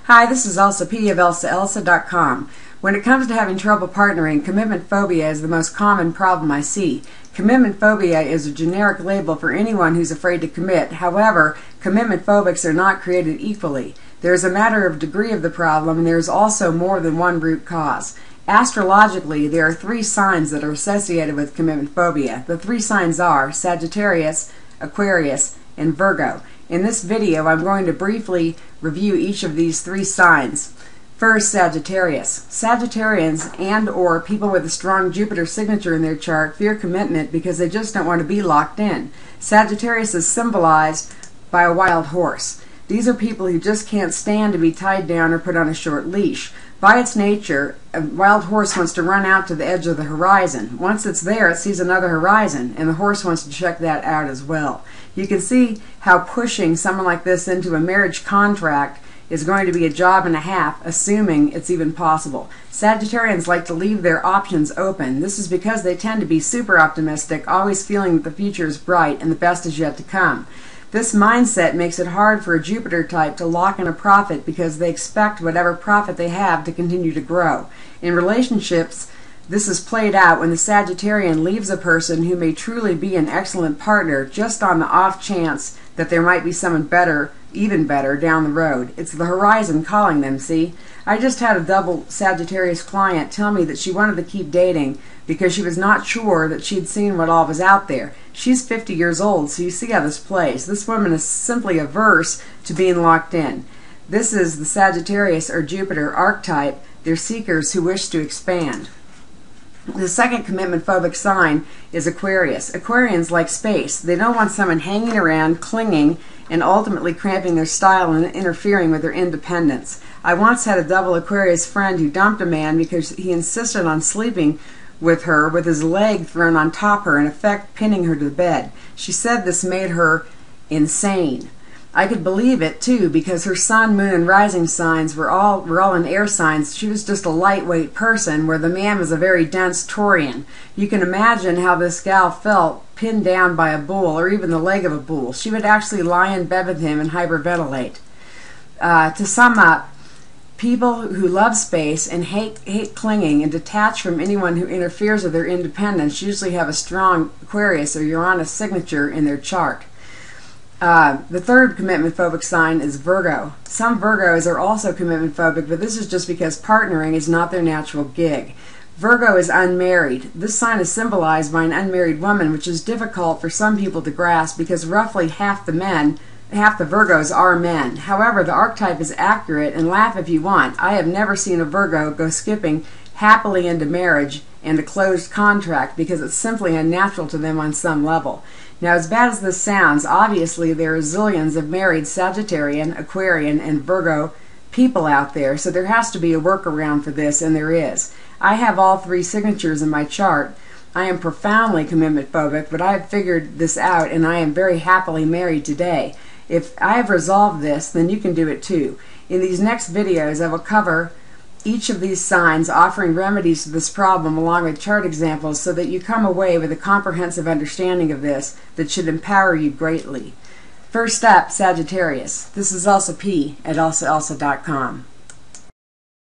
Hi, this is Elsa P. of ElsaElsa.com. When it comes to having trouble partnering, commitment phobia is the most common problem I see. Commitment phobia is a generic label for anyone who's afraid to commit. However, commitment phobics are not created equally. There is a matter of degree of the problem, and there is also more than one root cause. Astrologically, there are 3 signs that are associated with commitment phobia. The 3 signs are Sagittarius, Aquarius, and Virgo. In this video, I'm going to briefly review each of these 3 signs. First, Sagittarius. Sagittarians and/or people with a strong Jupiter signature in their chart fear commitment because they just don't want to be locked in. Sagittarius is symbolized by a wild horse. These are people who just can't stand to be tied down or put on a short leash. By its nature, a wild horse wants to run out to the edge of the horizon. Once it's there, it sees another horizon, and the horse wants to check that out as well. You can see how pushing someone like this into a marriage contract is going to be a job and a half, assuming it's even possible. Sagittarians like to leave their options open. This is because they tend to be super optimistic, always feeling that the future is bright and the best is yet to come. This mindset makes it hard for a Jupiter type to lock in a profit because they expect whatever profit they have to continue to grow. In relationships, this is played out when the Sagittarian leaves a person who may truly be an excellent partner just on the off chance that there might be someone better, even better, down the road. It's the horizon calling them, see? I just had a double Sagittarius client tell me that she wanted to keep dating because she was not sure that she'd seen what all was out there. She's 50 years old, so you see how this plays. This woman is simply averse to being locked in. This is the Sagittarius or Jupiter archetype. They're seekers who wish to expand. The second commitment phobic sign is Aquarius. Aquarians like space. They don't want someone hanging around, clinging, and ultimately cramping their style and interfering with their independence. I once had a double Aquarius friend who dumped a man because he insisted on sleeping with her with his leg thrown on top her, in effect pinning her to the bed. She said this made her insane. I could believe it too, because her sun, moon, and rising signs were all in air signs. She was just a lightweight person, where the man was a very dense Taurian. You can imagine how this gal felt pinned down by a bull, or even the leg of a bull. She would actually lie in bed with him and hyperventilate. To sum up, people who love space and hate clinging and detach from anyone who interferes with their independence usually have a strong Aquarius or Uranus signature in their chart. The third commitment phobic sign is Virgo. Some Virgos are also commitment phobic, but this is just because partnering is not their natural gig. Virgo is unmarried. This sign is symbolized by an unmarried woman, which is difficult for some people to grasp because roughly half the Virgos are men. However, the archetype is accurate, and laugh if you want. I have never seen a Virgo go skipping happily into marriage and a closed contract because it's simply unnatural to them on some level. Now, as bad as this sounds, obviously there are zillions of married Sagittarian, Aquarian, and Virgo people out there, so there has to be a workaround for this, and there is. I have all 3 signatures in my chart. I am profoundly commitment phobic, but I have figured this out, and I am very happily married today. If I have resolved this, then you can do it too. In these next videos, I will cover each of these signs, offering remedies to this problem along with chart examples so that you come away with a comprehensive understanding of this that should empower you greatly. First up, Sagittarius. This is Elsa P. at ElsaElsa.com.